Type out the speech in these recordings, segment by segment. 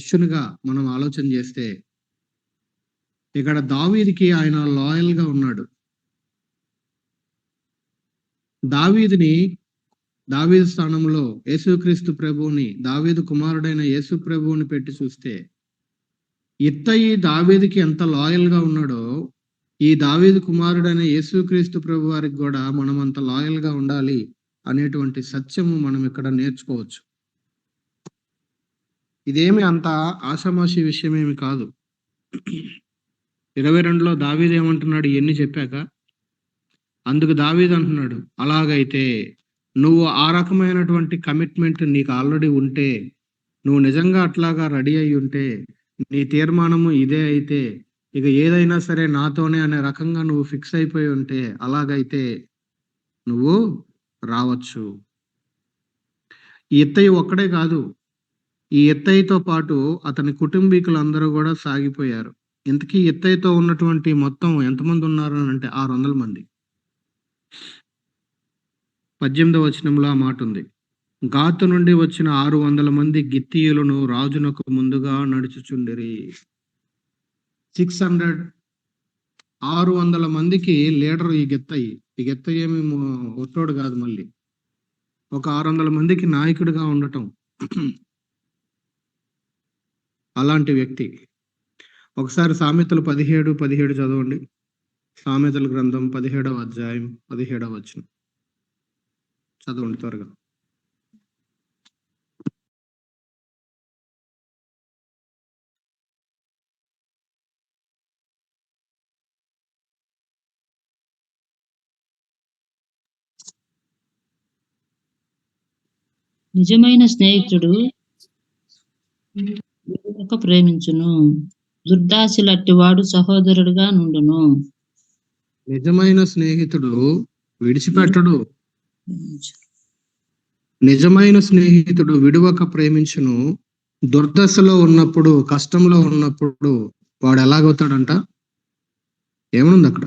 క్వశ్చన్గా మనం ఆలోచన చేస్తే, ఇక్కడ దావీదుకి ఆయన లాయల్ గా ఉన్నాడు. దావీదు స్థానంలో యేసుక్రీస్తు ప్రభువుని, దావీదు కుమారుడైన యేసు ప్రభువుని పెట్టి చూస్తే, ఇత్తయి దావీదుకి ఎంత లాయల్ గా ఉన్నాడో, ఈ దావీదు కుమారుడైన యేసుక్రీస్తు ప్రభు వారికి కూడా మనం అంత లాయల్ గా ఉండాలి అనేటువంటి సత్యము మనం ఇక్కడ నేర్చుకోవచ్చు. ఇదేమి అంత ఆషామాషి విషయం ఏమి కాదు. 22లో దావీదు ఏమంటున్నాడు ఇవన్నీ చెప్పాక? అందుకు దావీదు అంటున్నాడు, అలాగైతే నువ్వు ఆ రకమైనటువంటి కమిట్మెంట్ నీకు ఆల్రెడీ ఉంటే, నువ్వు నిజంగా అట్లాగా రెడీ అయి ఉంటే, నీ తీర్మానము ఇదే అయితే, ఇక ఏదైనా సరే నాతోనే అనే రకంగా నువ్వు ఫిక్స్ అయిపోయి ఉంటే, అలాగైతే నువ్వు రావచ్చు. ఈ ఇత్తయి ఒక్కడే కాదు, ఈ ఇత్తయితో పాటు అతని కుటుంబీకులందరూ కూడా సాగిపోయారు. ఇంతకీ ఇత్తయితో ఉన్నటువంటి మొత్తం ఎంతమంది ఉన్నారు అని అంటే 600 మంది. 18వ వచనంలో ఆ మాట ఉంది. గాతు నుండి వచ్చిన 600 మంది గిత్తీయులను రాజునకు ముందుగా నడుచుచుండిరి. 600 మందికి లీడర్ ఈ గిత్తయి. ఈ గిత్తయి ఏమి ఒట్టోడు కాదు, మళ్ళీ ఒక 600 మందికి నాయకుడిగా ఉండటం అలాంటి వ్యక్తి. ఒకసారి సామెతలు 17 చదవండి. సామెతల గ్రంథం 17వ అధ్యాయం 17వ వచనం చదవండి త్వరగా. నిజమైన స్నేహితుడు ప్రేమించును, దుర్దాసులట్టివాడు సహోదరుడుగా నుండును. నిజమైన స్నేహితుడు విడిచిపెట్టడు, నిజమైన స్నేహితుడు విడువక ప్రేమించును. దుర్దశలో ఉన్నప్పుడు, కష్టంలో ఉన్నప్పుడు వాడు ఎలాగవుతాడంట? ఏమనుంది అక్కడ?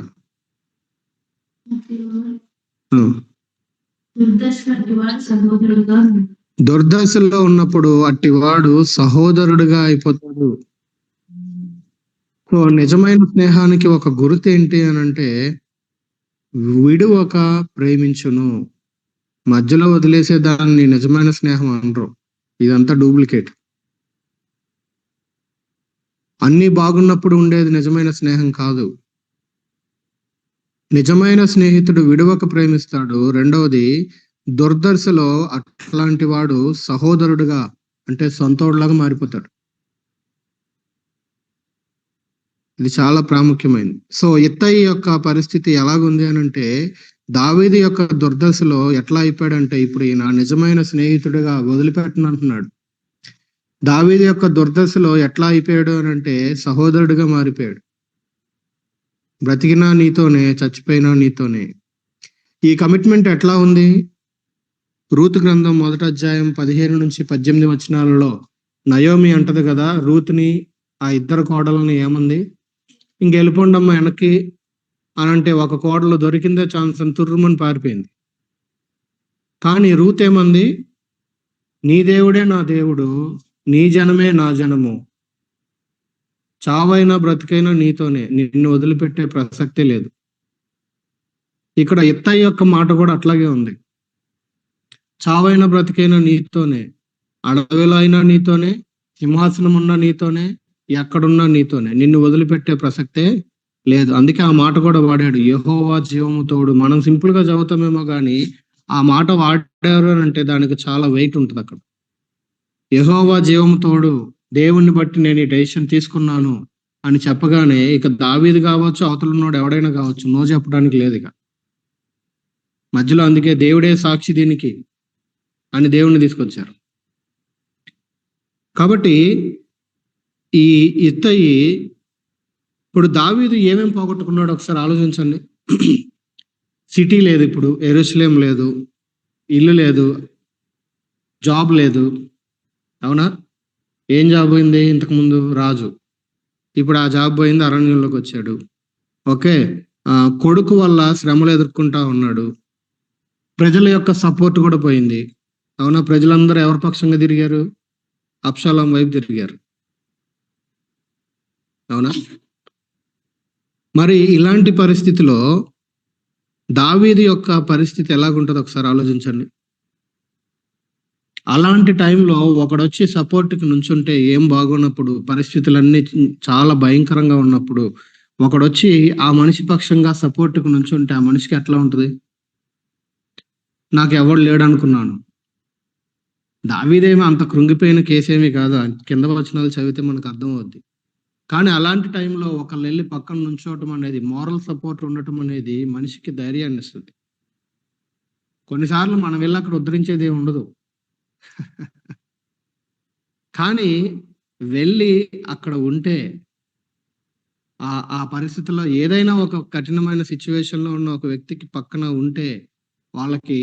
దుర్దశలో ఉన్నప్పుడు అట్టివాడు సహోదరుడుగా అయిపోతాడు. సో నిజమైన స్నేహానికి ఒక గుర్తు ఏంటి అని అంటే, విడువక ప్రేమించును. మధ్యలో వదిలేసే దాన్ని నిజమైన స్నేహం అనరు. ఇదంతా డూప్లికేట్. అన్ని బాగున్నప్పుడు ఉండేది నిజమైన స్నేహం కాదు. నిజమైన స్నేహితుడు విడువక ప్రేమిస్తాడు. రెండవది, దుర్దశలో అట్లాంటి వాడు సహోదరుడుగా అంటే సొంతోడులాగా మారిపోతాడు. ఇది చాలా ప్రాముఖ్యమైనది. సో ఇత్తయి యొక్క పరిస్థితి ఎలాగుంది అని అంటే, దావీదు యొక్క దుర్దశలో ఎట్లా అయిపోయాడంటే, ఇప్పుడు ఈయన నిజమైన స్నేహితుడిగా వదిలిపెట్టనంటున్నాడు. దావీదు యొక్క దుర్దశలో ఎట్లా అయిపోయాడు అని అంటే, సహోదరుడిగా మారిపోయాడు. బ్రతికినా నీతోనే, చచ్చిపోయినా నీతోనే. ఈ కమిట్మెంట్ ఎట్లా ఉంది? రూతు గ్రంథం 1వ అధ్యాయం 15-18 వచనాలలో నయోమి అంటది కదా రూతుని, ఆ ఇద్దరు కోడలని ఏమంది? ఇంకెళ్ళిపోండమ్మా వెనక్కి అనంటే, ఒక కోడలు దొరికిందే ఛాన్స్ అని తుర్రుమని పారిపోయింది. కానీ రూత్ ఏమంది? నీ దేవుడే నా దేవుడు, నీ జనమే నా జనము, చావైనా బ్రతికైనా నీతోనే, నిన్ను వదిలిపెట్టే ప్రసక్తే లేదు. ఇక్కడ ఇత్తయి యొక్క మాట కూడా అట్లాగే ఉంది. చావైనా బ్రతికైనా నీతోనే, అడవిలో అయినా నీతోనే, సింహాసనం ఉన్నా నీతోనే, ఎక్కడున్నా నీతోనే, నిన్ను వదిలిపెట్టే ప్రసక్తే లేదు. అందుకే ఆ మాట కూడా వాడాడు, యెహోవా జీవము తోడు. మనం సింపుల్ గా చదువుతామేమో కానీ ఆ మాట వాడారు అని అంటే దానికి చాలా వెయిట్ ఉంటుంది అక్కడ. యెహోవా జీవము తోడు, దేవుణ్ణి బట్టి నేను ఈ డెసిషన్ తీసుకున్నాను అని చెప్పగానే ఇక దావీదు కావచ్చు, అవతలున్నోడు ఎవడైనా కావచ్చు, నో చెప్పడానికి లేదు ఇక మధ్యలో. అందుకే దేవుడే సాక్షి దీనికి అని దేవుణ్ణి తీసుకొచ్చారు. కాబట్టి ఈ ఇత్తయి ఇప్పుడు దావీదు ఏమేమి పోగొట్టుకున్నాడు ఒకసారి ఆలోచించండి. సిటీ లేదు, ఇప్పుడు యెరూషలేం లేదు, ఇల్లు లేదు, జాబ్ లేదు. అవునా? ఏం జాబ్ పోయింది? ఇంతకుముందు రాజు, ఇప్పుడు ఆ జాబ్ పోయింది, అరణ్యంలోకి వచ్చాడు. ఓకే, కొడుకు వల్ల శ్రమలు ఎదుర్కొంటా ఉన్నాడు. ప్రజల యొక్క సపోర్ట్ కూడా పోయింది. అవునా? ప్రజలందరూ ఎవరి పక్షంగా తిరిగారు? అబ్షాలోం వైపు తిరిగారు. అవునా? మరి ఇలాంటి పరిస్థితిలో దావీదు యొక్క పరిస్థితి ఎలాగుంటుందో ఒకసారి ఆలోచించండి. అలాంటి టైంలో ఒకడొచ్చి సపోర్ట్కి నుంచుంటే ఏం బాగున్నప్పుడు, పరిస్థితులన్నీ చాలా భయంకరంగా ఉన్నప్పుడు ఒకడొచ్చి ఆ మనిషి పక్షంగా సపోర్ట్కి నుంచుంటే ఆ మనిషికి ఎట్లా ఉంటుంది? నాకు ఎవడు లేడనుకున్నాను. దావీదేమి అంత కృంగిపోయిన కేసేమి కాదు. కింద వచనాలు చదివితే మనకు అర్థమవుద్ది. కానీ అలాంటి టైంలో ఒకళ్ళెళ్ళి పక్కన నుంచోవటం అనేది, మోరల్ సపోర్ట్ ఉండటం అనేది మనిషికి ధైర్యాన్ని ఇస్తుంది. కొన్నిసార్లు మనం వెళ్ళి అక్కడ ఉద్ధరించేది ఏమి ఉండదు. కానీ వెళ్ళి అక్కడ ఉంటే ఆ పరిస్థితిలో ఏదైనా ఒక కఠినమైన సిచ్యువేషన్‌లో ఉన్న ఒక వ్యక్తికి పక్కన ఉంటే, వాళ్ళకి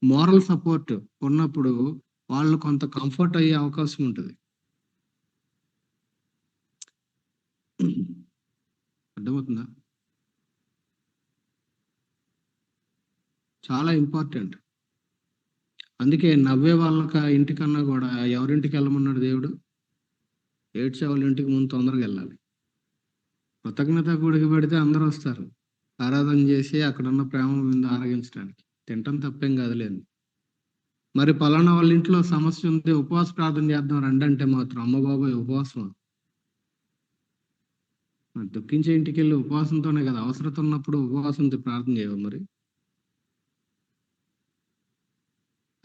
మోరల్ సపోర్ట్ ఉన్నప్పుడు వాళ్ళు కొంత కంఫర్ట్ అయ్యే అవకాశం ఉంటది. అర్థమవుతుందా? చాలా ఇంపార్టెంట్. అందుకే నవ్వే వాళ్ళకి ఇంటికన్నా కూడా ఎవరింటికి వెళ్ళమన్నాడు దేవుడు? ఏడ్చే వాళ్ళ ఇంటికి ముందు తొందరగా వెళ్ళాలి. కృతజ్ఞత గుడికి పెడితే అందరూ వస్తారు. ఆరాధన చేసి అక్కడున్న ప్రేమ విందు ఆరగించడానికి. తినటం తప్పేం కాదులేండి. మరి పలానా వాళ్ళ ఇంట్లో సమస్య ఉంది, ఉపవాస ప్రార్థన చేద్దాం రండి అంటే మాత్రం అమ్మ బాబాయ్ ఉపవాసం. మరి దుఃఖించే ఇంటికి వెళ్ళి ఉపవాసంతోనే కదా, అవసరత ఉన్నప్పుడు ఉపవాసంతో ప్రార్థన చేయవు మరి.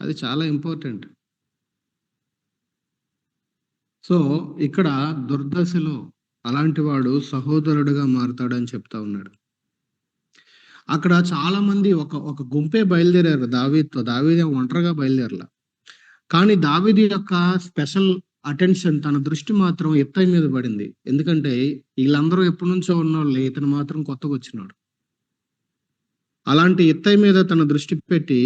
అది చాలా ఇంపార్టెంట్. సో ఇక్కడ దుర్దశలో అలాంటి వాడు సహోదరుడుగా మారుతాడని చెప్తా ఉన్నాడు. అక్కడ చాలా మంది ఒక గుంపే బయలుదేరారు దావీదుతో. దావీదు ఒంటరిగా బయలుదేరలా. కానీ దావీదు యొక్క స్పెషల్ అటెన్షన్, తన దృష్టి మాత్రం ఇత్తై మీద పడింది. ఎందుకంటే వీళ్ళందరూ ఎప్పటి నుంచో ఉన్నోళ్ళే, ఇతను మాత్రం కొత్తగా వచ్చినాడు. అలాంటి ఇత్తై మీద తన దృష్టి పెట్టి,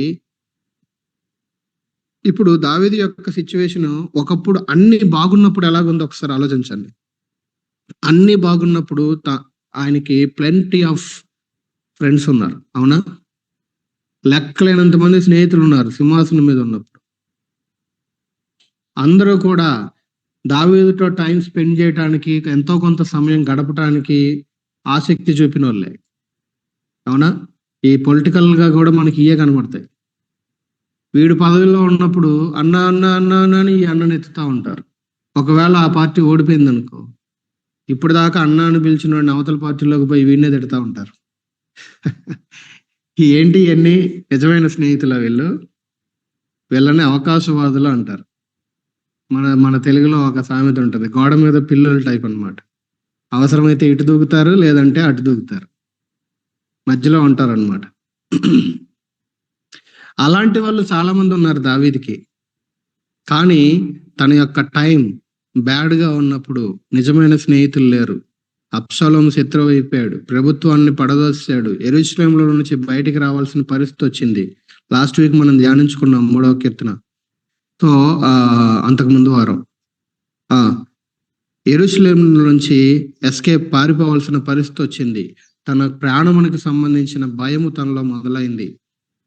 ఇప్పుడు దావీదు యొక్క సిచ్యువేషన్ ఒకప్పుడు అన్ని బాగున్నప్పుడు ఎలాగుందో ఒకసారి ఆలోచించండి. అన్ని బాగున్నప్పుడు ఆయనకి ప్లెంటీ ఆఫ్ ఫ్రెండ్స్ ఉన్నారు. అవునా? లెక్కలేనంత మంది స్నేహితులు ఉన్నారు సింహాసనం మీద ఉన్నప్పుడు. అందరూ కూడా దావీదుతో టైం స్పెండ్ చేయడానికి, ఎంతో కొంత సమయం గడపడానికి ఆసక్తి చూపిన వాళ్ళే. అవునా? ఈ పొలిటికల్ గా కూడా మనకి ఇయే కనబడతాయి. వీడు పదవిలో ఉన్నప్పుడు అన్న అన్న అన్న అన్న అని ఈ అన్నని ఎత్తుతా ఉంటారు. ఒకవేళ ఆ పార్టీ ఓడిపోయింది అనుకో, ఇప్పుడు దాకా అన్న అని పిలిచిన వాడిని అవతల పార్టీలోకి పోయి వీడినే తిడతా ఉంటారు. ఏంటి ఇవన్నీ? నిజమైన స్నేహితుల వీళ్ళు? వీళ్ళని అవకాశవాదులు అంటారు. మన తెలుగులో ఒక సామెత ఉంటది, గోడ మీద పిల్లల టైప్ అన్నమాట. అవసరమైతే ఇటు దూకుతారు, లేదంటే అటు దూకుతారు, మధ్యలో ఉంటారు అన్నమాట. అలాంటి వాళ్ళు చాలా మంది ఉన్నారు దావీదుకి. కానీ తన యొక్క టైం బ్యాడ్ గా ఉన్నప్పుడు నిజమైన స్నేహితులు లేరు. అబ్షాలోము శత్రువు అయిపోయాడు, ప్రభుత్వాన్ని పడదోసాడు, యెరూషలేములో నుంచి బయటికి రావాల్సిన పరిస్థితి వచ్చింది. లాస్ట్ వీక్ మనం ధ్యానించుకున్నాం 3వ కీర్తన. సో అంతకు ముందు వారం యెరూషలేము నుంచి ఎస్కేప్, పారిపోవాల్సిన పరిస్థితి వచ్చింది. తన ప్రాణమునికి సంబంధించిన భయము తనలో మొదలైంది.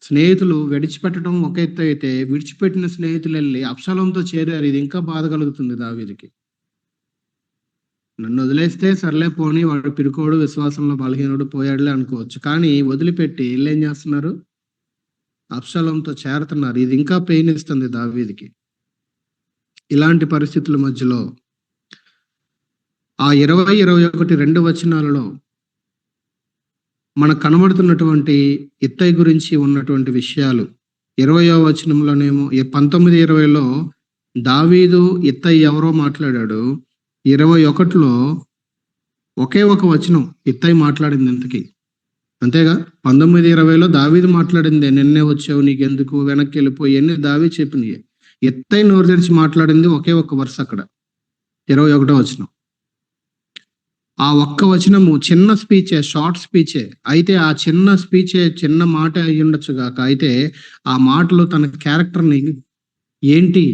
స్నేహితులు విడిచిపెట్టడం ఒక ఎత్తు అయితే, విడిచిపెట్టిన స్నేహితులు వెళ్ళి అబ్షాలోముతో చేరారు. ఇది ఇంకా బాధ కలుగుతుంది దావీదుకి. నన్ను వదిలేస్తే సర్లే పోనీ, వాడు పిరుకోడు, విశ్వాసంలో బలహీనుడు, పోయాడులే అనుకోవచ్చు. కానీ వదిలిపెట్టి వీళ్ళు ఏం చేస్తున్నారు? అబ్షాలోముతో చేరుతున్నారు. ఇది ఇంకా పెయిన్ ఇస్తుంది దావీదుకి. ఇలాంటి పరిస్థితుల మధ్యలో ఆ 20, 21, 2 వచనాలలో మనకు కనబడుతున్నటువంటి ఇత్తై గురించి ఉన్నటువంటి విషయాలు 20వ వచనంలోనేమో 19, 20లో దావీదు ఇత్తై ఎవరో మాట్లాడాడు. 21లో ఒకే ఒక వచనం ఇత్తై మాట్లాడింది ఇంతకీ. అంతేగా? 19, 20లో దావీదు మాట్లాడింది, నిన్నే వచ్చావు, నీకెందుకు, వెనక్కి వెళ్ళిపోయి అన్ని దావీదు చెప్పినవి. ఇత్తై నోరు తెరిచి మాట్లాడింది ఒకే ఒక్క వరుస అక్కడ 21వ వచనం. ఆ ఒక్క వచనము చిన్న స్పీచే, షార్ట్ స్పీచే. అయితే ఆ చిన్న స్పీచే, చిన్న మాట అయి ఉండొచ్చు గాక, అయితే ఆ మాటలో తన క్యారెక్టర్ని ఏంటి,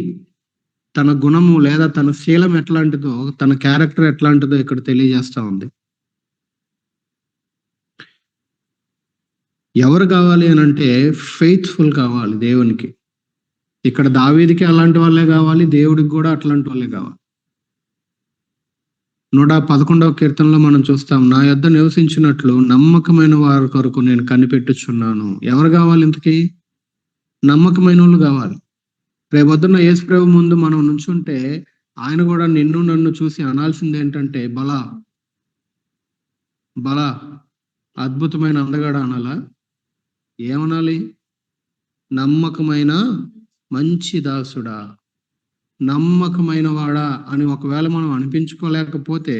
తన గుణము లేదా తన శీలం ఎట్లాంటిదో, తన క్యారెక్టర్ ఎట్లాంటిదో ఇక్కడ తెలియజేస్తా ఉంది. ఎవరు కావాలి అని అంటే ఫెయిత్ఫుల్ కావాలి దేవునికి. ఇక్కడ దావీదుకి అలాంటి వాళ్ళే కావాలి, దేవుడికి కూడా అట్లాంటి వాళ్ళే కావాలి. 111వ కీర్తనలో మనం చూస్తాం, నా యొద్ద నివసించినట్లు నమ్మకమైన వారి కొరకు నేను కనిపెట్టుచున్నాను. ఎవరు కావాలి ఇంతకీ? నమ్మకమైన వాళ్ళు కావాలి. రేపొద్దున్న యేసు ప్రభు ముందు మనం నుంచుంటే ఆయన కూడా నిన్ను నన్ను చూసి అనాల్సింది ఏంటంటే, బలా బలా అద్భుతమైన అందగాడ అనాలా? ఏమనాలి? నమ్మకమైన మంచి దాసుడా, నమ్మకమైన వాడా అని ఒకవేళ మనం అనిపించుకోలేకపోతే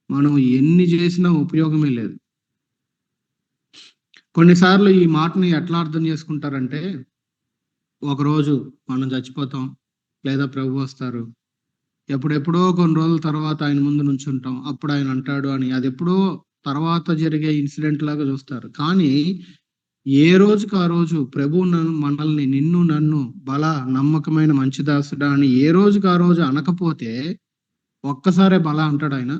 మనం ఎన్ని చేసినా ఉపయోగమే లేదు. కొన్నిసార్లు ఈ మాటని ఎట్లా అర్థం చేసుకుంటారంటే, ఒకరోజు మనం చచ్చిపోతాం, లేదా ప్రభు వస్తారు, ఎప్పుడెప్పుడో కొన్ని రోజుల తర్వాత ఆయన ముందు నుంచుంటాం, అప్పుడు ఆయన అంటాడు అని, అది ఎప్పుడో తర్వాత జరిగే ఇన్సిడెంట్ లాగా చూస్తారు. కానీ ఏ రోజుకి ఆ రోజు ప్రభు మనల్ని, నిన్ను నన్ను బల నమ్మకమైన మంచి దాసుడా అని ఏ రోజుకి ఆ రోజు అనకపోతే ఒక్కసారే బల అంటాడు ఆయన?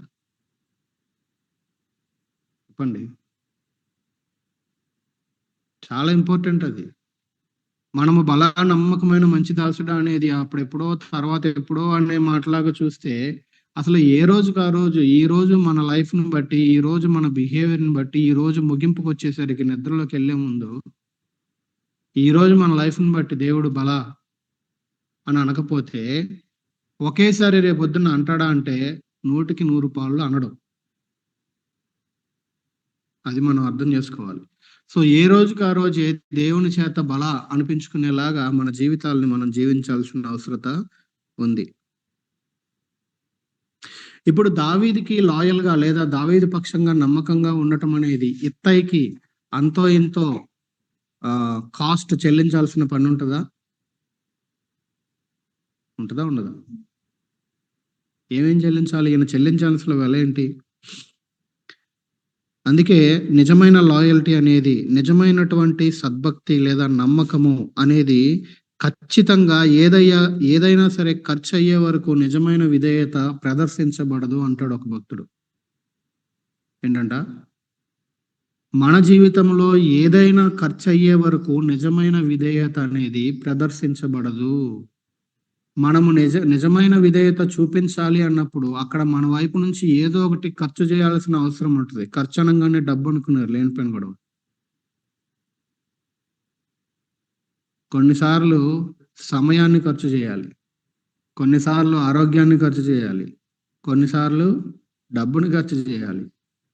చెప్పండి. చాలా ఇంపార్టెంట్ అది. మనము బల నమ్మకమైన మంచి దాసుడా అనేది అప్పుడెప్పుడో తర్వాత ఎప్పుడో అనే మాటలాగా చూస్తే, అసలు ఏ రోజుకి ఆ రోజు, ఈ రోజు మన లైఫ్ ని బట్టి, ఈ రోజు మన బిహేవియర్ ని బట్టి, ఈ రోజు ముగింపుకు వచ్చేసరికి నిద్రలోకి వెళ్లే ముందు, ఈ రోజు మన లైఫ్ ని బట్టి దేవుడు బల అని అనకపోతే ఒకేసారి రేపొద్దున అంటాడా అంటే 100కి 100 పాళ్ళు అనడం. అది మనం అర్థం చేసుకోవాలి. సో ఏ రోజుకి ఆ రోజు దేవుని చేత బల అనిపించుకునేలాగా మన జీవితాలను మనం జీవించాల్సిన అవసరత ఉంది. ఇప్పుడు దావీదుకి లాయల్ గా, లేదా దావీదు పక్షంగా నమ్మకంగా ఉండటం అనేది ఇత్తయికి అంతో ఇంతో కాస్ట్ చెల్లించాల్సిన పని ఉంటుందా? ఉంటుందా ఉండదా? ఏమేం చెల్లించాలి? ఈయన చెల్లించాల్సిన వెల ఏంటి? అందుకే నిజమైన లాయల్టీ అనేది, నిజమైనటువంటి సద్భక్తి లేదా నమ్మకము అనేది ఖచ్చితంగా ఏదైనా సరే ఖర్చు అయ్యే వరకు నిజమైన విధేయత ప్రదర్శించబడదు అంటాడు ఒక భక్తుడు. ఏంటంట? మన జీవితంలో ఏదైనా ఖర్చు అయ్యే వరకు నిజమైన విధేయత అనేది ప్రదర్శించబడదు. మనము నిజమైన విధేయత చూపించాలి అన్నప్పుడు అక్కడ మన వైపు నుంచి ఏదో ఒకటి ఖర్చు చేయాల్సిన అవసరం ఉంటుంది. ఖర్చు అనగానే డబ్బు అనుకున్నారు, లేనిపోయిన గొడవ. కొన్నిసార్లు సమయాన్ని ఖర్చు చేయాలి, కొన్నిసార్లు ఆరోగ్యాన్ని ఖర్చు చేయాలి, కొన్నిసార్లు డబ్బుని ఖర్చు చేయాలి,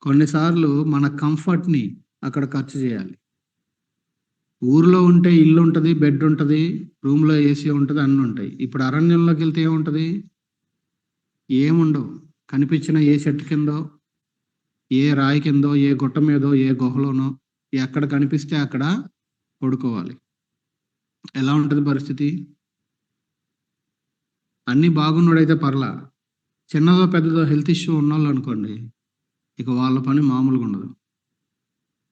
కొన్నిసార్లు మన కంఫర్ట్ని అక్కడ ఖర్చు చేయాలి. ఊర్లో ఉంటే ఇల్లు ఉంటుంది, బెడ్ ఉంటుంది, రూమ్లో ఏసీ ఉంటుంది, అన్నీ ఉంటాయి. ఇప్పుడు అరణ్యంలోకి వెళ్తే ఏముంటుంది? ఏముండవు. కనిపించిన ఏ చెట్టు కిందో, ఏ రాయి కిందో, ఏ గుట్ట మీదో, ఏ గుహలోనో ఎక్కడ కనిపిస్తే అక్కడ పడుకోవాలి. ఎలా ఉంటుంది పరిస్థితి? అన్నీ బాగున్నాడైతే పర్లా, చిన్నదో పెద్దదో హెల్త్ ఇష్యూ ఉన్నోళ్ళు అనుకోండి, ఇక వాళ్ళ పని మామూలుగా ఉండదు.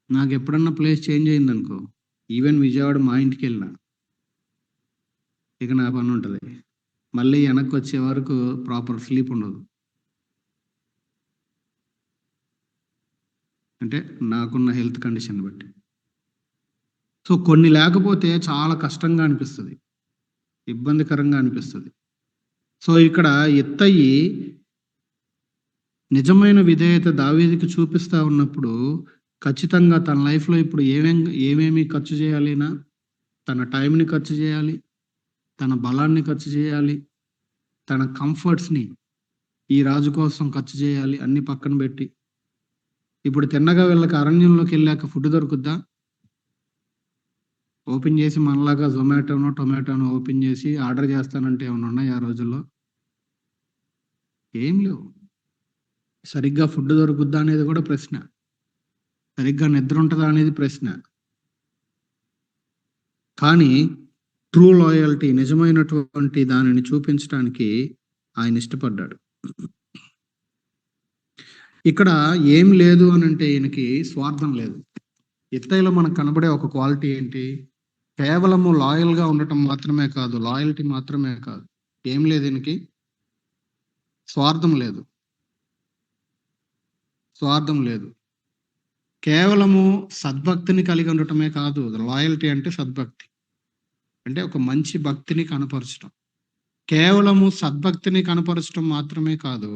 నాకు ఎప్పుడన్నా ప్లేస్ చేంజ్ అయింది అనుకో, ఈవెన్ విజయవాడ మా ఇంటికి వెళ్ళినా, ఇక నా పని ఉంటుంది. మళ్ళీ వెనక్కి వచ్చే వరకు ప్రాపర్ స్లీప్ ఉండదు. అంటే నాకున్న హెల్త్ కండిషన్ బట్టి. సో కొన్ని లేకపోతే చాలా కష్టంగా అనిపిస్తుంది, ఇబ్బందికరంగా అనిపిస్తుంది. సో ఇక్కడ ఇత్తయి నిజమైన విధేయత దావీదుకి చూపిస్తా ఉన్నప్పుడు ఖచ్చితంగా తన లైఫ్లో ఇప్పుడు ఏమేమి ఖర్చు చేయాలినా, తన టైంని ఖర్చు చేయాలి, తన బలాన్ని ఖర్చు చేయాలి, తన కంఫర్ట్స్ని ఈ రాజు కోసం ఖర్చు చేయాలి, అన్ని పక్కన పెట్టి. ఇప్పుడు తిన్నగా వీళ్ళకి అరణ్యంలోకి వెళ్ళాక ఫుడ్ దొరుకుద్దా? ఓపెన్ చేసి మనలాగా జొమాటోనో టొమాటోనో ఓపెన్ చేసి ఆర్డర్ చేస్తానంటే ఏమైనా ఉన్నాయి ఆ రోజుల్లో? ఏం లేవు. సరిగ్గా ఫుడ్ దొరుకుద్దా అనేది కూడా ప్రశ్న, సరిగ్గా నిద్ర ఉంటుందా అనేది ప్రశ్న. కానీ ట్రూ లాయల్టీ, నిజమైనటువంటి దానిని చూపించడానికి ఆయన ఇష్టపడ్డాడు. ఇక్కడ ఏం లేదు అని అంటే ఈయనకి స్వార్థం లేదు. ఇత్తయిలో మనకు కనబడే ఒక క్వాలిటీ ఏంటి? కేవలము లాయల్గా ఉండటం మాత్రమే కాదు, లాయల్టీ మాత్రమే కాదు, ఏం లేదు ఈయనకి? స్వార్థం లేదు, స్వార్థం లేదు. కేవలము సద్భక్తిని కలిగి ఉండటమే కాదు, లాయల్టీ అంటే సద్భక్తి అంటే ఒక మంచి భక్తిని కనపరచడం. కేవలము సద్భక్తిని కనపరచడం మాత్రమే కాదు,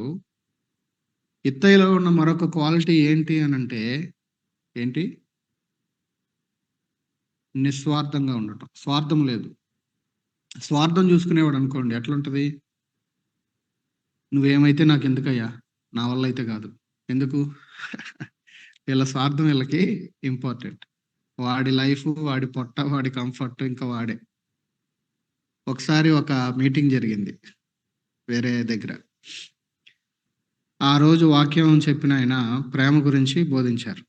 ఇత్తయిలో ఉన్న మరొక క్వాలిటీ ఏంటి అనంటే ఏంటి? నిస్వార్థంగా ఉండటం. స్వార్థం లేదు. స్వార్థం చూసుకునేవాడు అనుకోండి ఎట్లుంటది? నువ్వేమైతే నాకెందుకయ్యా? నా వల్ల అయితే కాదు. ఎందుకు? వీళ్ళ స్వార్థం వీళ్ళకి ఇంపార్టెంట్. వాడి లైఫ్, వాడి పొట్ట, వాడి కంఫర్ట్ ఇంకా వాడే. ఒకసారి ఒక మీటింగ్ జరిగింది వేరే దగ్గర. ఆ రోజు వాక్యం చెప్పిన ఆయన ప్రేమ గురించి బోధించారు.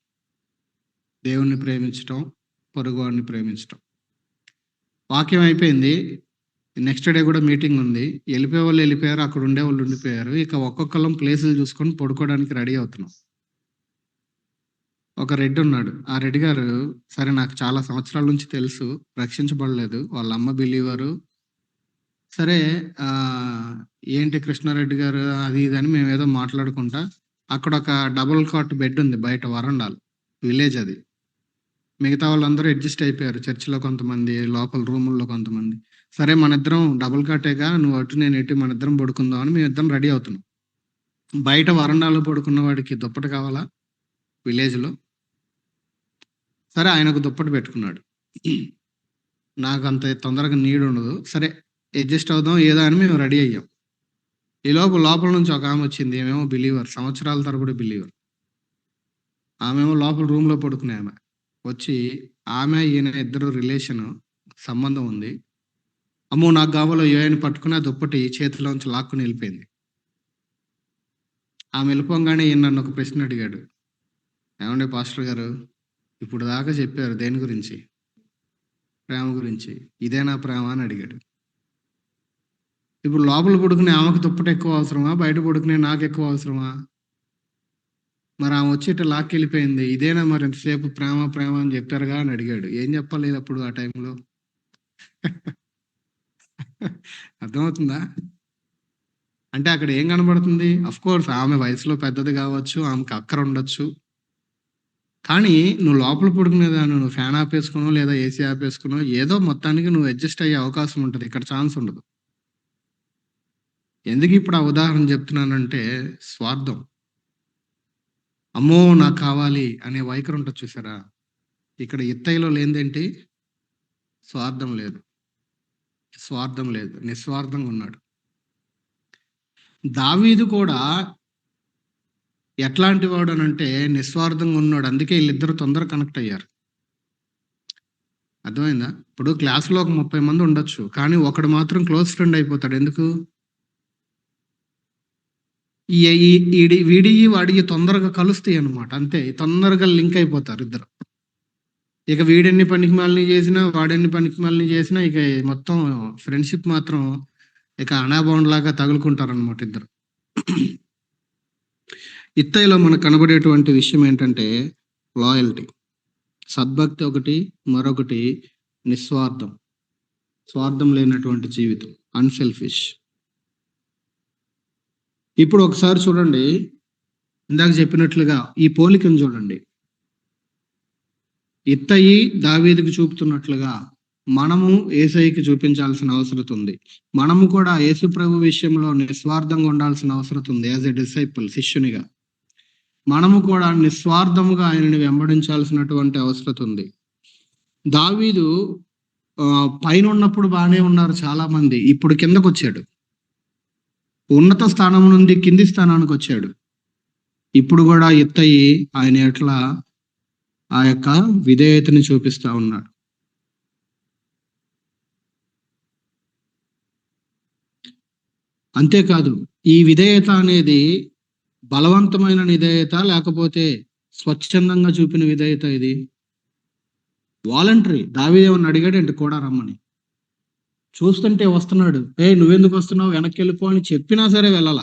దేవుణ్ణి ప్రేమించటం, పొరుగువాడిని ప్రేమించటం. వాక్యం అయిపోయింది. నెక్స్ట్ డే కూడా మీటింగ్ ఉంది. వెళ్ళిపోయే వాళ్ళు వెళ్ళిపోయారు, అక్కడ ఉండే వాళ్ళు ఉండిపోయారు. ఇక ఒక్కొక్కళ్ళం ప్లేసులు చూసుకొని పడుకోవడానికి రెడీ అవుతున్నాం. ఒక రెడ్డి ఉన్నాడు. ఆ రెడ్డి గారు సరే నాకు చాలా సంవత్సరాల నుంచి తెలుసు, రక్షించబడలేదు. వాళ్ళ అమ్మ బిలీవరు. సరే ఏంటి కృష్ణారెడ్డి గారు అది ఇది అని మేము ఏదో మాట్లాడుకుంటా, అక్కడ ఒక డబుల్ కాట్ బెడ్ ఉంది బయట వరండాలు. విలేజ్ అది. మిగతా వాళ్ళందరూ అడ్జస్ట్ అయిపోయారు. చర్చిలో కొంతమంది, లోపల రూముల్లో కొంతమంది. సరే మనిద్దరం డబుల్ కాటేగా, నువ్వు అటు నేను ఇటు మనిద్దరం పడుకుందాం అని మేమిద్దరం రెడీ అవుతున్నాం. బయట వరండాలో పడుకున్న వాడికి దుప్పటి కావాలా విలేజ్‌లో? సరే ఆయనకు దుప్పటి పెట్టుకున్నాడు. నాకు అంత తొందరగా నీడ్ ఉండదు. సరే అడ్జస్ట్ అవుదాం ఏదో అని మేము రెడీ అయ్యాం. ఈలోపు లోపల నుంచి ఒక ఆమె వచ్చింది. ఏమేమో బిలీవర్, సంవత్సరాల తరబడి బిలీవర్. ఆమెమో లోపల రూమ్‌లో పడుకునే ఆమె. వచ్చి ఆమె, ఈయన ఇద్దరు రిలేషన్ సంబంధం ఉంది. అమ్మో! నాకు కావాలో అని పట్టుకుని ఆ దుప్పటి చేతిలోంచి లాక్కుని వెళ్ళిపోయింది. ఆమె వెళ్ళిపోగానే ఈయన నన్ను ఒక ప్రశ్న అడిగాడు. ఏమండి పాస్టర్ గారు, ఇప్పుడు దాకా చెప్పారు దేని గురించి? ప్రేమ గురించి. ఇదేనా ప్రేమ అని అడిగాడు. ఇప్పుడు లోపల పడుకునే ఆమెకు దుప్పటి ఎక్కువ అవసరమా? బయట పడుకునే నాకు ఎక్కువ అవసరమా? మరి ఆమె వచ్చి ఇట్లా లాక్కెళ్ళిపోయింది. ఇదేనా మరి ఎంతసేపు ప్రేమ ప్రేమ అని చెప్పారుగా అని అడిగాడు. ఏం చెప్పాలి అప్పుడు ఆ టైంలో? అర్థమవుతుందా? అంటే అక్కడ ఏం కనబడుతుంది? కోర్స్ ఆమె వయసులో పెద్దది కావచ్చు, ఆమెకు అక్కర ఉండొచ్చు. కానీ నువ్వు లోపల పడుకునేదాన్ని, నువ్వు ఫ్యాన్ ఆపేసుకునో లేదా ఏసీ ఆపేసుకునో ఏదో మొత్తానికి నువ్వు అడ్జస్ట్ అయ్యే అవకాశం ఉంటది. ఇక్కడ ఛాన్స్ ఉండదు. ఎందుకు ఇప్పుడు ఆ ఉదాహరణ చెప్తున్నానంటే స్వార్థం. అమ్మో! నాకు కావాలి అనే వైఖరి ఉంటది చూసారా? ఇక్కడ ఇత్తయిలో లేనిదేంటి? స్వార్థం లేదు. స్వార్థం లేదు. నిస్వార్థంగా ఉన్నాడు. దావీదు కూడా ఎట్లాంటి వాడనంటే నిస్వార్థంగా ఉన్నాడు. అందుకే వీళ్ళిద్దరు తొందరగా కనెక్ట్ అయ్యారు. అర్థమైందా? ఇప్పుడు క్లాస్‌లో ఒక 30 మంది ఉండొచ్చు. కానీ ఒకడు మాత్రం క్లోజ్ ఫ్రెండ్ అయిపోతాడు. ఎందుకు? ఈ ఈ వీడియి వాడియి తొందరగా కలుస్తాయి అన్నమాట. అంతే. తొందరగా లింక్ అయిపోతారు ఇద్దరు. ఇక వీడెన్ని పనికిమాలినయి చేసినా, వాడెన్ని పనికిమాలినయి చేసినా ఇక మొత్తం ఫ్రెండ్‌షిప్ మాత్రం ఇక అనాబౌండ్ లాగా తగులుకుంటారన్నమాట ఇద్దరు. ఇత్తయిలో మనకు కనబడేటువంటి విషయం ఏంటంటే లాయల్టీ. సద్భక్తి ఒకటి, మరొకటి నిస్వార్థం. స్వార్థం లేనటువంటి జీవితం. అన్‌సెల్ఫిష్. ఇప్పుడు ఒకసారి చూడండి, ఇందాక చెప్పినట్లుగా ఈ పోలికను చూడండి. ఇత్తయి దావీదుకు చూపుతున్నట్లుగా మనము యేసయ్యకి చూపించాల్సిన అవసరం ఉంది. మనము కూడా యేసు ప్రభు విషయంలో నిస్వార్థంగా ఉండాల్సిన అవసరం ఉంది. యాజ్ ఎ డిసైపుల్, శిష్యునిగా మనము కూడా నిస్వార్థముగా ఆయనని వెంబడించాల్సినటువంటి అవసరం ఉంది. దావీదు పైన ఉన్నప్పుడు బాగానే ఉన్నారు చాలా మంది. ఇప్పుడు కిందకు వచ్చాడు. ఉన్నత స్థానం నుండి కింది స్థానానికి వచ్చాడు. ఇప్పుడు కూడా ఇత్తయి ఆయన ఎట్లా ఆ యొక్క విధేయతని చూపిస్తా ఉన్నాడు. అంతేకాదు ఈ విధేయత అనేది బలవంతమైన విధేయత లేకపోతే స్వచ్ఛందంగా చూపిన విధేయత ఇది? వాలంటరీ. దావీదు ఏమన్నా అడిగాడంటే కూడా రమ్మని. చూస్తుంటే వస్తున్నాడు. నువ్వెందుకు వస్తున్నావు, వెనక్కి వెళ్ళిపో అని చెప్పినా సరే వెళ్ళాల.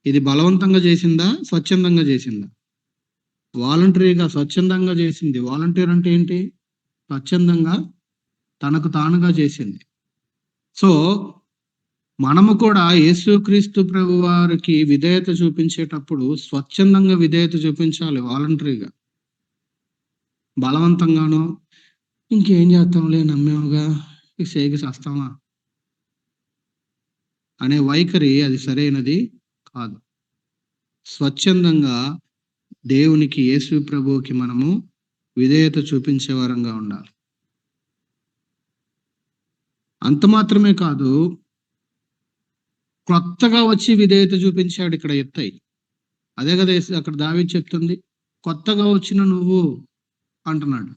ఇది బలవంతంగా చేసిందా, స్వచ్ఛందంగా చేసిందా? వాలంటరీగా, స్వచ్ఛందంగా చేసింది. వాలంటీర్ అంటే ఏంటి? స్వచ్ఛందంగా తనకు తానుగా చేసింది. సో మనము కూడా యేసుక్రీస్తు ప్రభు వారికి విధేయత చూపించేటప్పుడు స్వచ్ఛందంగా విధేయత చూపించాలి. వాలంటరీగా. బలవంతంగానో ఇంకేం చేస్తాంలే నమ్మేముగా ఇక సేగి చేస్తామా అనే వైఖరి అది సరైనది కాదు. స్వచ్ఛందంగా దేవునికి, యేసు ప్రభువుకి మనము విధేయత చూపించే వారంగా ఉండాలి. అంత మాత్రమే కాదు, కొత్తగా వచ్చి విధేయత చూపించాడు ఇక్కడ యెత్తయి. అదే కదా అక్కడ దావీదు చెప్తుంది, కొత్తగా వచ్చిన నువ్వు అంటున్నాడు.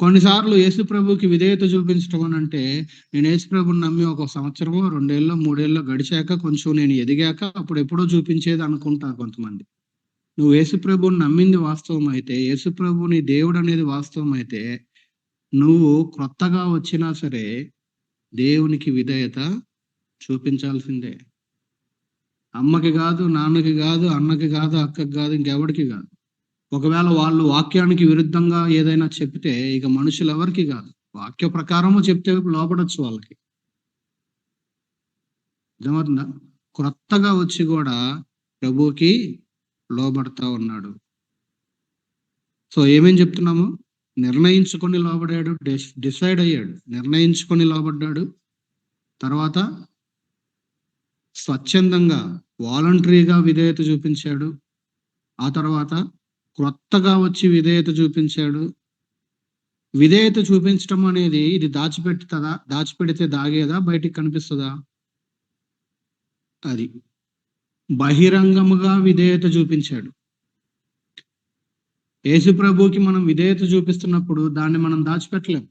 కొన్నిసార్లు యేసు ప్రభువుకి విధేయత చూపించడం అని అంటే, నేను యేసు ప్రభుని నమ్మి ఒక సంవత్సరమో, 2 ఏళ్ళో, 3 ఏళ్ళో గడిచాక కొంచెం నేను ఎదిగాక అప్పుడు ఎప్పుడో చూపించేది అనుకుంటారు కొంతమంది. నువ్వు యేసు ప్రభువుని నమ్మింది వాస్తవం అయితే, యేసు ప్రభువు నీ దేవుడు అనేది వాస్తవం అయితే, నువ్వు కొత్తగా వచ్చినా సరే దేవునికి విధేయత చూపించాల్సిందే. అమ్మకి కాదు, నాన్నకి కాదు, అన్నకి కాదు, అక్కకి కాదు, ఇంకెవడికి కాదు. ఒకవేళ వాళ్ళు వాక్యానికి విరుద్ధంగా ఏదైనా చెప్తే ఇక మనుషులు ఎవరికి కాదు, వాక్య ప్రకారము చెప్తే లోపడొచ్చు వాళ్ళకి. అర్థమవుతుందా? క్రొత్తగా వచ్చి కూడా ప్రభువుకి లోబడతా ఉన్నాడు. సో ఏమేం చెప్తున్నాము? నిర్ణయించుకొని లోబడాడు, డిసైడ్ అయ్యాడు, నిర్ణయించుకొని లోబడ్డాడు. తర్వాత స్వచ్ఛందంగా వాలంటరీగా విధేయత చూపించాడు. ఆ తర్వాత క్రొత్తగా వచ్చి విధేయత చూపించాడు. విధేయత చూపించడం అనేది ఇది దాచిపెడితే దాగేదా, బయటికి కనిపిస్తుందా? అది బహిరంగముగా విధేయత చూపించాడు. యేసు ప్రభువుకి మనం విధేయత చూపిస్తున్నప్పుడు దాన్ని మనం దాచిపెట్టలేం.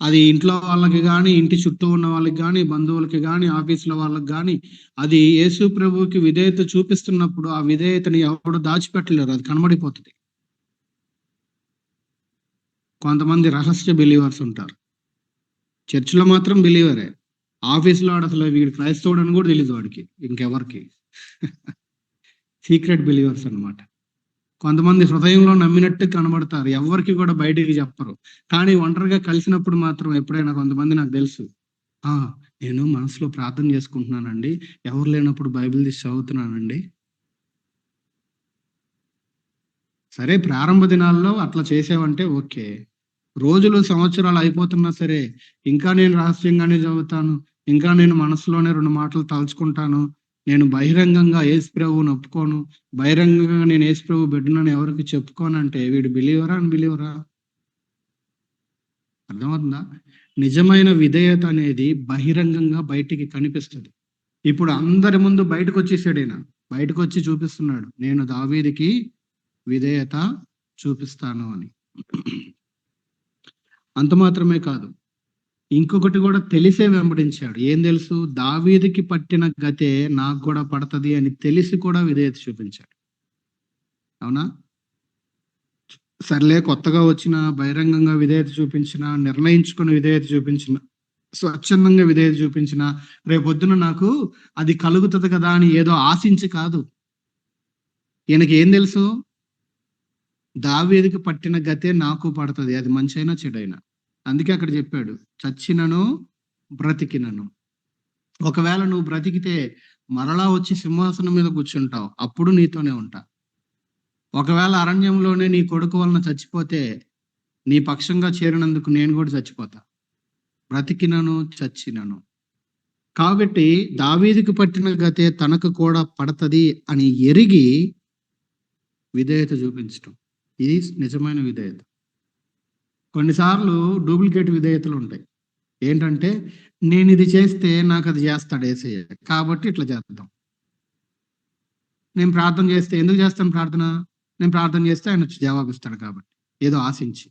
అది ఇంట్లో వాళ్ళకి కానీ, ఇంటి చుట్టూ ఉన్న వాళ్ళకి కానీ, బంధువులకి కానీ, ఆఫీసుల వాళ్ళకి కానీ, అది యేసు ప్రభువుకి విధేయత చూపిస్తున్నప్పుడు ఆ విధేయతని ఎవడు దాచిపెట్టలేరు, అది కనబడిపోతుంది. కొంతమంది రహస్య బిలీవర్స్ ఉంటారు. చర్చిలో మాత్రం బిలీవరే, ఆఫీసులో అసలు వీడు క్రైస్తవుడు అని కూడా తెలియదు వాడికి, ఇంకెవరికి. సీక్రెట్ బిలీవర్స్ అన్నమాట. కొంతమంది హృదయంలో నమ్మినట్టు కనబడతారు, ఎవరికి కూడా బయటికి చెప్పరు. కానీ ఒంటరిగా కలిసినప్పుడు మాత్రం ఎప్పుడైనా కొంతమంది నాకు తెలుసు, నేను మనసులో ప్రార్థన చేసుకుంటున్నానండి, ఎవరు లేనప్పుడు బైబిల్ తీసి చదువుతున్నానండి. సరే, ప్రారంభ దినాల్లో అట్లా చేసావంటే ఓకే. రోజులు, సంవత్సరాలు అయిపోతున్నా సరే ఇంకా నేను రహస్యంగానే చదువుతాను, ఇంకా నేను మనసులోనే 2 మాటలు తలుచుకుంటాను, నేను బహిరంగంగా యేసు ప్రభువుని ఒప్పుకోను, బహిరంగంగా నేను యేసు ప్రభు బిడ్డనని ఎవరికి చెప్పుకోనంటే వీడు బిలీవరా, అన్‌బిలీవరా? అర్థమవుతుందా? నిజమైన విధేయత అనేది బహిరంగంగా బయటికి కనిపిస్తుంది. ఇప్పుడు అందరి ముందు బయటకు వచ్చేసాడు ఈయన, బయటకు వచ్చి చూపిస్తున్నాడు, నేను దావీదుకి విధేయత చూపిస్తాను అని. అంత మాత్రమే కాదు, ఇంకొకటి కూడా తెలిసే వెంబడించాడు. ఏం తెలుసు? దావీదుకి పట్టిన గతే నాకు కూడా పడతది అని తెలిసి కూడా విధేయత చూపించాడు. అవునా? సర్లే, కొత్తగా వచ్చిన, బహిరంగంగా విధేయత చూపించిన, నిర్ణయించుకుని విధేయత చూపించిన, స్వచ్ఛందంగా విధేయత చూపించిన, రేపొద్దున నాకు అది కలుగుతుంది కదా అని ఏదో ఆశించి కాదు. ఈయనకి ఏం తెలుసు? దావీదుకి పట్టిన గతే నాకు పడుతుంది, అది మంచైనా చెడైనా. అందుకే అక్కడ చెప్పాడు, చచ్చినను బ్రతికినను. ఒకవేళ నువ్వు బ్రతికితే మరలా వచ్చి సింహాసనం మీద కూర్చుంటావు, అప్పుడు నీతోనే ఉంటా. ఒకవేళ అరణ్యంలోనే నీ కొడుకు వలన చచ్చిపోతే నీ పక్షంగా చేరినందుకు నేను కూడా చచ్చిపోతా. బ్రతికినను చచ్చినను. కాబట్టి దావీదుకి పట్టిన గతే తనకు కూడా పడతది అని ఎరిగి విధేయత చూపించటం, ఇది నిజమైన విధేయత. కొన్నిసార్లు డూప్లికేట్ విధేయతలు ఉంటాయి. ఏంటంటే, నేను ఇది చేస్తే నాకు అది చేస్తాడు యేసయ్య, కాబట్టి ఇట్లా చేద్దాం. నేను ప్రార్థన చేస్తే ఎందుకు చేస్తాను ప్రార్థన? నేను ప్రార్థన చేస్తే ఆయన వచ్చి జవాబిస్తాడు కాబట్టి, ఏదో ఆశించి.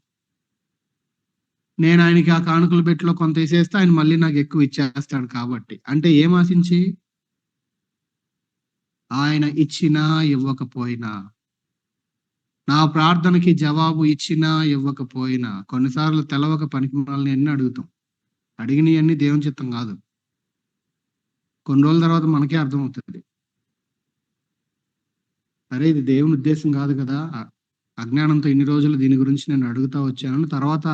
నేను ఆయనకి ఆ కానుకల బెట్టులో కొంత వేసేస్తే ఆయన మళ్ళీ నాకు ఎక్కువ ఇచ్చేస్తాడు కాబట్టి. అంటే ఏం ఆశించి? ఆయన ఇచ్చినా ఇవ్వకపోయినా, నా ప్రార్థనకి జవాబు ఇచ్చినా ఇవ్వకపోయినా, కొన్నిసార్లు తెలవక పనికిమాలిన ఎన్ని అడుగుతాం. అడిగినవన్నీ దేవుని చిత్తం కాదు. కొన్ని రోజుల తర్వాత మనకే అర్థమవుతుంది, అరే ఇది దేవుని ఉద్దేశం కాదు కదా, అజ్ఞానంతో ఇన్ని రోజులు దీని గురించి నేను అడుగుతా వచ్చాను, తర్వాత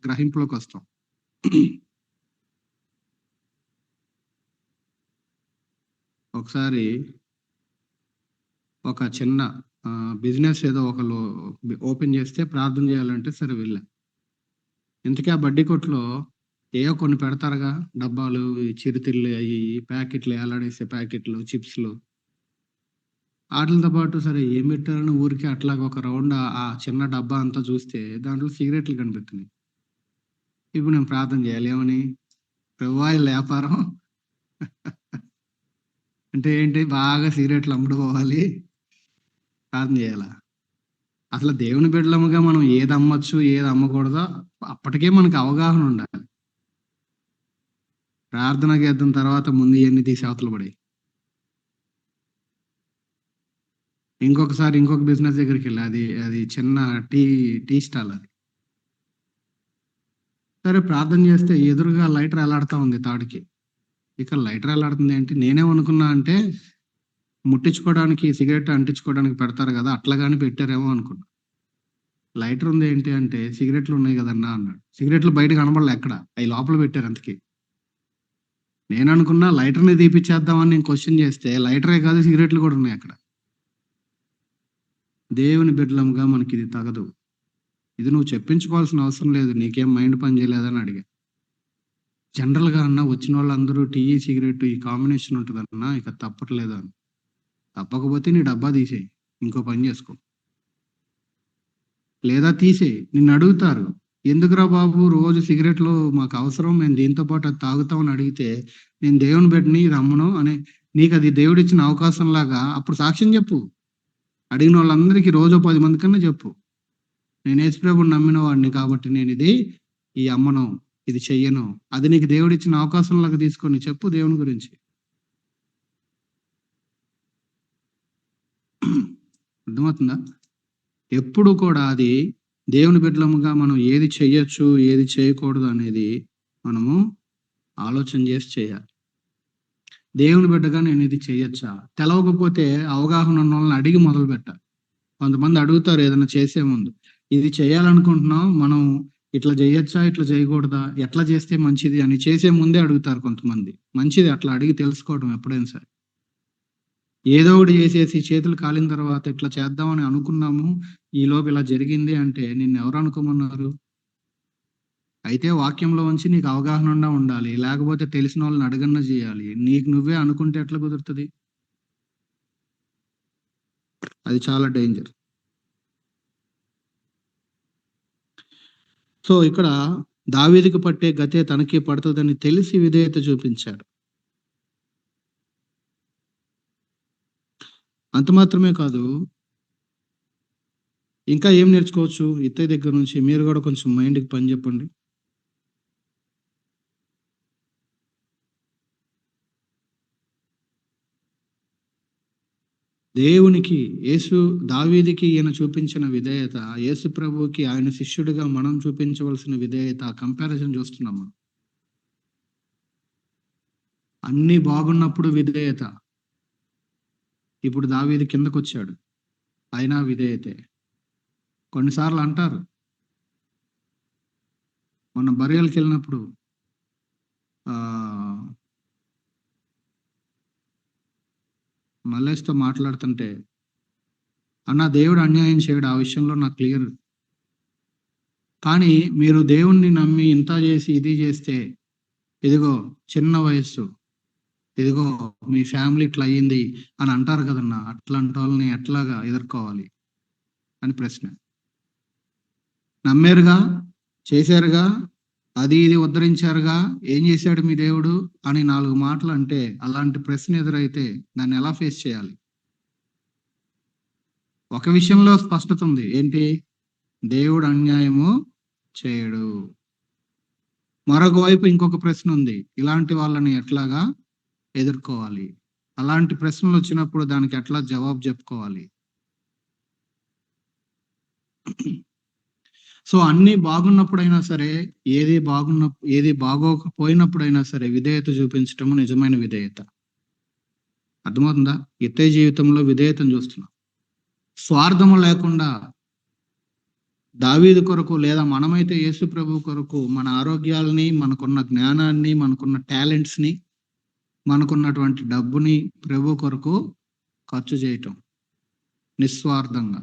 గ్రహింపులోకి వస్తాం. ఒకసారి ఒక చిన్న బిజినెస్ ఏదో ఒకళ్ళు ఓపెన్ చేస్తే ప్రార్థన చేయాలంటే సరే వెళ్ళా. ఇంతకీ ఆ బడ్డీ కొట్లో ఏవో కొన్ని పెడతారుగా, డబ్బాలు, చిరుతిళ్ళు, అవి ప్యాకెట్లు, ఏలాడేసే ప్యాకెట్లు, చిప్స్లు. ఆటిలతో పాటు సరే ఏం పెట్టారని ఊరికే అట్లాగా ఒక రౌండ్ ఆ చిన్న డబ్బా అంతా చూస్తే దాంట్లో సిగరెట్లు కనిపిస్తున్నాయి. ఇప్పుడు నేను ప్రార్థన చేయాలి ఏమని? ప్రభువా ఈ వ్యాపారం అంటే ఏంటి, బాగా సిగరెట్లు అమ్ముడు పోవాలి, ప్రార్థన చేయాలా? అసలు దేవుని బిడ్డలముగా మనం ఏది అమ్మొచ్చు, ఏది అమ్మకూడదో అప్పటికే మనకు అవగాహన ఉండాలి. ప్రార్థన చేద్దాం తర్వాత ముందు ఇవన్నీ తీసి అవతల పడేయి. ఇంకొకసారి ఇంకొక బిజినెస్ దగ్గరికి వెళ్ళి అది అది చిన్న టీ టీ స్టాల్ అది. సరే ప్రార్థన చేస్తే ఎదురుగా లైటర్ ఎలాడుతా ఉంది తాడుకి. ఇక లైటర్ ఎలాడుతుంది ఏంటి, నేనేమనుకున్నా అంటే ముట్టించుకోవడానికి సిగరెట్ అంటించుకోవడానికి పెడతారు కదా, అట్లాగాని పెట్టారేమో అనుకున్నా. లైటర్ ఉంది ఏంటి అంటే సిగరెట్లు ఉన్నాయి కదన్నా అన్నాడు. సిగరెట్లు బయట కనబడలే ఎక్కడ, అవి లోపల పెట్టారు అంతకి. నేను అనుకున్నా లైటర్ని తీపిచ్చేద్దామని నేను క్వశ్చన్ చేస్తే లైటరే కాదు సిగరెట్లు కూడా ఉన్నాయి అక్కడ. దేవుని బిడ్డలంగా మనకి ఇది తగదు. ఇది నువ్వు చెప్పించుకోవాల్సిన అవసరం లేదు, నీకేం మైండ్ పని చేయలేదని అడిగా. జనరల్గా అన్న వచ్చిన వాళ్ళందరూ టీ సిగరెట్ ఈ కాంబినేషన్ ఉంటుందన్నా, ఇక తప్పట్లేదు అని. తప్పకపోతే నీ డబ్బా తీసేయి, ఇంకో పని చేసుకో, లేదా తీసేయి. నిన్ను అడుగుతారు, ఎందుకురా బాబు రోజు సిగరెట్లు మాకు అవసరం, మేము దీంతో పాటు అది తాగుతామని అడిగితే నేను దేవుని బిడ్డని ఇది అమ్మను అని నీకు అది దేవుడిచ్చిన అవకాశం లాగా అప్పుడు సాక్ష్యం చెప్పు. అడిగిన వాళ్ళందరికీ రోజు 10 మంది కన్నా చెప్పు, నేను యేసుప్రభుని నమ్మిన వాడిని కాబట్టి నేను ఈ అమ్మను, ఇది చెయ్యను. అది నీకు దేవుడిచ్చిన అవకాశం లాగా తీసుకొని చెప్పు దేవుని గురించి. అర్థమవుతుందా? ఎప్పుడు కూడా అది దేవుని బిడ్డలముగా మనం ఏది చెయ్యొచ్చు, ఏది చేయకూడదు అనేది మనము ఆలోచన చేసి చేయాలి. దేవుని బిడ్డగా నేను ఇది చెయ్యొచ్చా, తెలవకపోతే అవగాహన ఉన్న వాళ్ళని అడిగి మొదలు పెట్టాలి. కొంతమంది అడుగుతారు ఏదైనా చేసే ముందు, ఇది చేయాలనుకుంటున్నాం మనం, ఇట్లా చేయొచ్చా, ఇట్లా చేయకూడదా, ఎట్లా చేస్తే మంచిది అని చేసే ముందే అడుగుతారు కొంతమంది. మంచిది అట్లా అడిగి తెలుసుకోవడం ఎప్పుడైనా సరే. ఏదో ఒకటి చేసేసి చేతులు కాలిన తర్వాత ఇట్లా చేద్దామని అనుకున్నాము, ఈలోపు ఇలా జరిగింది అంటే నిన్ను ఎవరు అనుకోమన్నారు? అయితే వాక్యంలో ఉంచి నీకు అవగాహన ఉండాలి, లేకపోతే తెలిసిన వాళ్ళని అడగన్నా చేయాలి. నీకు నువ్వే అనుకుంటే ఎట్లా కుదురుతుంది? అది చాలా డేంజర్. సో ఇక్కడ దావీదుకు పట్టే గతే తనకి పడుతుందని తెలిసి విధేయత చూపించాడు. అంత మాత్రమే కాదు, ఇంకా ఏం నేర్చుకోవచ్చు ఇత్తయి దగ్గర నుంచి? మీరు కూడా కొంచెం మైండ్కి పని చెప్పండి. దేవునికి దావీదుకి ఈయన చూపించిన విధేయత, యేసు ప్రభువుకి ఆయన శిష్యుడిగా మనం చూపించవలసిన విధేయత, కంపారిజన్ చూస్తున్నాం. అన్ని బాగున్నప్పుడు విధేయత, ఇప్పుడు దావీదు కిందకు వచ్చాడు అయినా విధేయతే. కొన్నిసార్లు అంటారు, మొన్న బరియల్కి వెళ్ళినప్పుడు మల్లేష్తో మాట్లాడుతుంటే, అన్న దేవుడు అన్యాయం చేయడు, ఆ విషయంలో నాకు క్లియర్. కానీ మీరు దేవుణ్ణి నమ్మి ఇంత చేసి ఇది చేస్తే, ఇదిగో చిన్న వయస్సు, ఇదిగో మీ ఫ్యామిలీ ఇట్లా అయ్యింది అని అంటారు కదన్నా, అట్లాంటి వాళ్ళని ఎట్లాగా ఎదుర్కోవాలి అని ప్రశ్న. నమ్మారుగా, చేశారుగా, అది ఇది ఉద్ధరించారుగా, ఏం చేశాడు మీ దేవుడు అని 4 మాటలు అంటే, అలాంటి ప్రశ్న ఎదురైతే దాన్ని ఎలా ఫేస్ చేయాలి? ఒక విషయంలో స్పష్టత ఉంది, ఏంటి? దేవుడు అన్యాయము చేయడు. మరొక వైపు ఇంకొక ప్రశ్న ఉంది, ఇలాంటి వాళ్ళని ఎట్లాగా ఎదుర్కోవాలి? అలాంటి ప్రశ్నలు వచ్చినప్పుడు దానికి ఎట్లా జవాబు చెప్పుకోవాలి? సో అన్ని బాగున్నప్పుడైనా సరే, ఏది బాగోకపోయినప్పుడైనా సరే విధేయత చూపించటము నిజమైన విధేయత. అర్థమవుతుందా? ఇతర జీవితంలో విధేయతను చూస్తున్నాం. స్వార్థము లేకుండా దావీదు కొరకు, లేదా మనమైతే యేసు ప్రభు కొరకు మన ఆరోగ్యాలని, మనకున్న జ్ఞానాన్ని, మనకున్న టాలెంట్స్ ని, మనకున్నటువంటి డబ్బుని ప్రభు కొరకు ఖర్చు చేయటం నిస్వార్థంగా.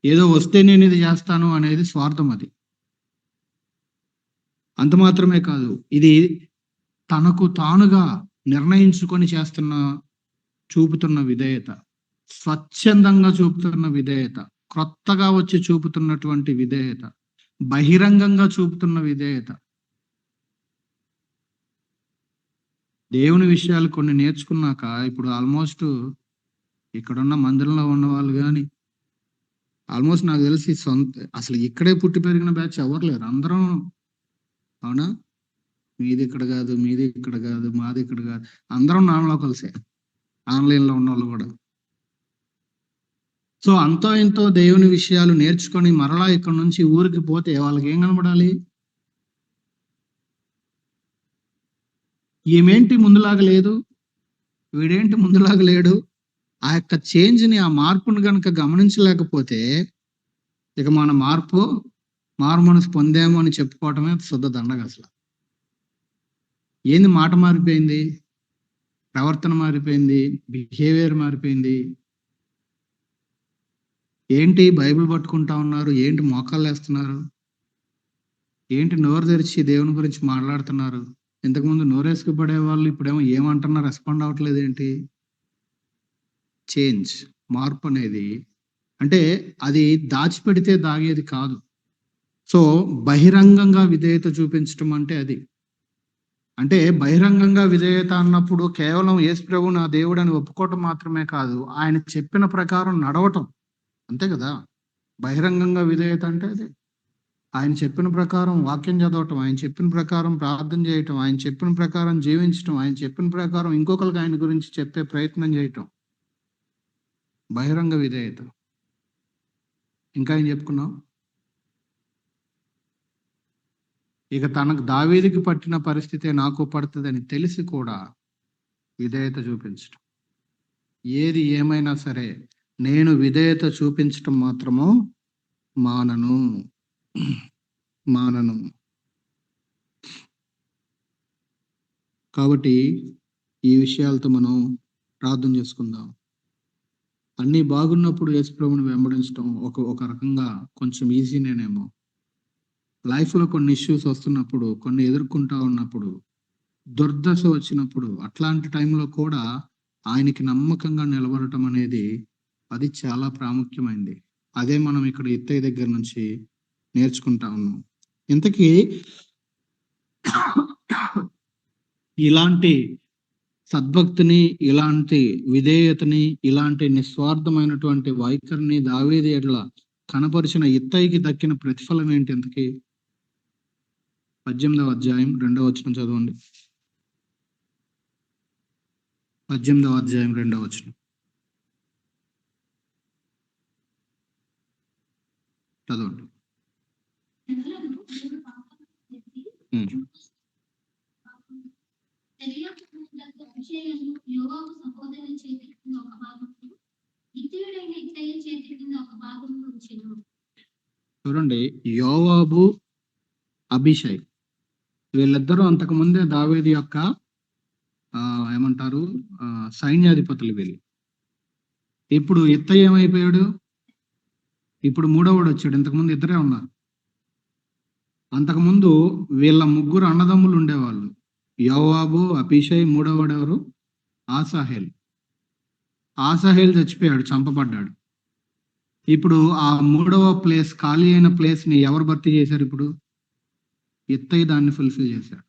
ఏదో వస్తే నేను ఇది చేస్తాను అనేది స్వార్థం. అది అంత మాత్రమే కాదు, ఇది తనకు తానుగా నిర్ణయించుకొని చూపుతున్న విధేయత. స్వచ్ఛందంగా చూపుతున్న విధేయత, క్రొత్తగా వచ్చి చూపుతున్నటువంటి విధేయత, బహిరంగంగా చూపుతున్న విధేయత. దేవుని విషయాలు కొన్ని నేర్చుకున్నాక ఇప్పుడు ఆల్మోస్ట్ ఇక్కడున్న మందిరంలో ఉన్న వాళ్ళు కానీ, ఆల్మోస్ట్ నాకు తెలిసి అసలు ఇక్కడే పుట్టి పెరిగిన బ్యాచ్ ఎవరు లేరు, అందరం. అవునా? మీది ఇక్కడ కాదు, మీది ఇక్కడ కాదు, మాది ఇక్కడ కాదు, అందరం నాన్ లోకల్సే, ఆన్లైన్లో ఉన్న వాళ్ళు కూడా. సో అంతో ఎంతో దేవుని విషయాలు నేర్చుకొని మరలా ఇక్కడ నుంచి ఊరికి పోతే వాళ్ళకి ఏం కనబడాలి? ఏమేంటి ముందులాగా లేదు, వీడేంటి ముందులాగా లేడు. ఆ యొక్క చేంజ్ని, ఆ మార్పును కనుక గమనించలేకపోతే ఇక మన మారు మనసు పొందాము అని చెప్పుకోవటమే శుద్ధ దండగ. అసలు ఏంది? మాట మారిపోయింది, ప్రవర్తన మారిపోయింది, బిహేవియర్ మారిపోయింది. ఏంటి బైబిల్ పట్టుకుంటా ఉన్నారు, ఏంటి మోకాళ్ళు వేస్తున్నారు, ఏంటి నోరు తెరిచి దేవుని గురించి మాట్లాడుతున్నారు. ఇంతకుముందు నోరేసుకు పడే వాళ్ళు ఇప్పుడేమో ఏమంటున్నా రెస్పాండ్ అవ్వట్లేదు. ఏంటి చేంజ్, మార్పు అనేది? అంటే అది దాచిపెడితే దాగేది కాదు. సో బహిరంగంగా విధేయత చూపించడం అంటే అది. అంటే బహిరంగంగా విధేయత అన్నప్పుడు కేవలం యేసు ప్రభు నా దేవుడు అని ఒప్పుకోవటం మాత్రమే కాదు, ఆయన చెప్పిన ప్రకారం నడవటం. అంతే కదా బహిరంగంగా విధేయత అంటే. అది ఆయన చెప్పిన ప్రకారం వాక్యం చదవటం, ఆయన చెప్పిన ప్రకారం ప్రార్థన చేయటం, ఆయన చెప్పిన ప్రకారం జీవించటం, ఆయన చెప్పిన ప్రకారం ఇంకొకరికి ఆయన గురించి చెప్పే ప్రయత్నం చేయటం బహిరంగ విధేయత. ఇంకా ఏం చెప్పుకున్నాం? ఇక తనకు దావీదుకి పట్టిన పరిస్థితే నాకు పడుతుందని తెలిసి కూడా విధేయత చూపించటం. ఏది ఏమైనా సరే నేను విధేయత చూపించటం మాత్రము మానను. కాబట్టి ఈ విషయాలతో మనం ప్రార్థన చేసుకుందాం. అన్నీ బాగున్నప్పుడు యేసు ప్రభువుని వెంబడించడం ఒక రకంగా కొంచెం ఈజీనేమో. లైఫ్లో కొన్ని ఇష్యూస్ వస్తున్నప్పుడు, కొన్ని ఎదుర్కొంటా ఉన్నప్పుడు, దుర్దశ వచ్చినప్పుడు, అట్లాంటి టైంలో కూడా ఆయనకి నమ్మకంగా నిలబడటం అనేది అది చాలా ప్రాముఖ్యమైనది. అదే మనం ఇక్కడ ఇత్తయ్య దగ్గర నుంచి నేర్చుకుంటా ఉన్నాం. ఇంతకీ ఇలాంటి సద్భక్తిని, ఇలాంటి విధేయతని, ఇలాంటి నిస్వార్థమైనటువంటి వైఖరిని దావీదు ఎడల కనపరిచిన ఇత్తయికి దక్కిన ప్రతిఫలం ఏంటి? ఇంతకీ 18వ అధ్యాయం 2వ వచనం చదవండి. 18వ అధ్యాయం 2వ వచనం చదవండి. చూడండి, యోవాబు, అభిషై వీళ్ళిద్దరూ అంతకుముందే దావీదు యొక్క ఏమంటారు సైన్యాధిపతులు వీళ్ళు. ఇప్పుడు ఇత్తయి ఏమైపోయాడు? ఇప్పుడు మూడోవాడు వచ్చాడు. ఇంతకుముందు ఇద్దరే ఉన్నారు. అంతకుముందు వీళ్ళ ముగ్గురు అన్నదమ్ములు ఉండేవాళ్ళు, యోవాబు, అభిషై, మూడోవాడు ఎవరు? ఆసాహేల్. ఆసాహేల్ చచ్చిపోయాడు, చంపబడ్డాడు. ఇప్పుడు ఆ మూడవ ప్లేస్, ఖాళీ అయిన ప్లేస్ ని ఎవరు భర్తీ చేశారు? ఇప్పుడు ఇత్తయి దాన్ని ఫుల్ఫిల్ చేశాడు.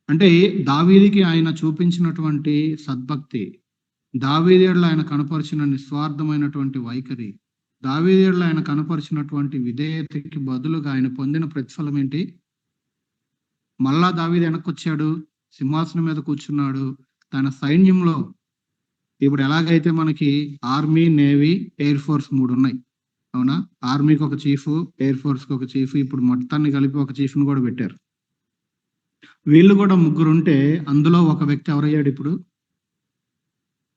అంటే దావీదుకి ఆయన చూపించినటువంటి సద్భక్తి, దావీదులో ఆయన కనపరిచిన నిస్వార్థమైనటువంటి వైఖరి, దావీదులో ఆయన కనపరిచినటువంటి విధేయతకి బదులుగా ఆయన పొందిన ప్రతిఫలం ఏంటి? మళ్ళా దావీదు వెనక్కి వచ్చాడు, సింహాసనం మీద కూర్చున్నాడు. తన సైన్యంలో ఇప్పుడు ఎలాగైతే మనకి ఆర్మీ, నేవీ, ఎయిర్ ఫోర్స్ 3 ఉన్నాయి. అవునా? ఆర్మీకి ఒక చీఫ్, ఎయిర్ ఫోర్స్ కి ఒక చీఫ్, ఇప్పుడు మొత్తాన్ని కలిపి ఒక చీఫ్ ను కూడా పెట్టారు. వీళ్ళు కూడా 3 ఉంటే అందులో ఒక వ్యక్తి ఎవరయ్యాడు? ఇప్పుడు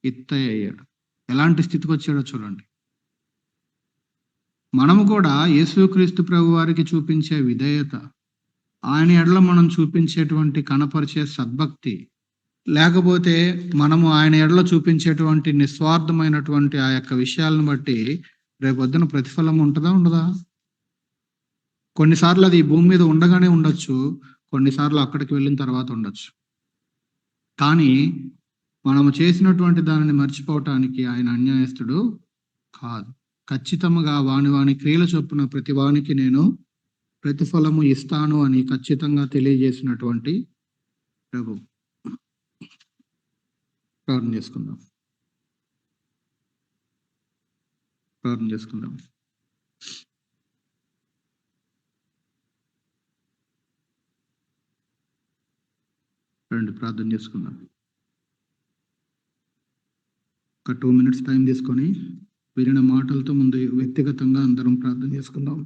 ఇత్తయి అయ్యాడు. ఎలాంటి స్థితికి వచ్చాడో చూడండి. మనము కూడా యేసుక్రీస్తు ప్రభు వారికి చూపించే విధేయత, ఆయన ఎడల మనం చూపించేటువంటి కనపరిచే సద్భక్తి, లేకపోతే మనము ఆయన ఎడల చూపించేటువంటి నిస్వార్థమైనటువంటి ఆ యొక్క విషయాలను బట్టి రేపొద్దున ప్రతిఫలం ఉంటుందా, ఉండదా? కొన్నిసార్లు అది భూమి మీద ఉండగానే ఉండొచ్చు, కొన్నిసార్లు అక్కడికి వెళ్ళిన తర్వాత ఉండొచ్చు. కానీ మనము చేసినటువంటి దానిని మర్చిపోవటానికి ఆయన అన్యాయస్తుడు కాదు. ఖచ్చితంగా వాని క్రియల చొప్పున ప్రతి వానికి నేను ప్రతిఫలము ఇస్తాను అని ఖచ్చితంగా తెలియజేసినటువంటి ప్రభు. ప్రార్థన చేసుకుందాం. రండి ప్రార్థన చేసుకుందాం. ఒక 2 minutes టైం తీసుకొని వినిన మాటలతో ముందు వ్యక్తిగతంగా అందరం ప్రార్థన చేసుకుందాం.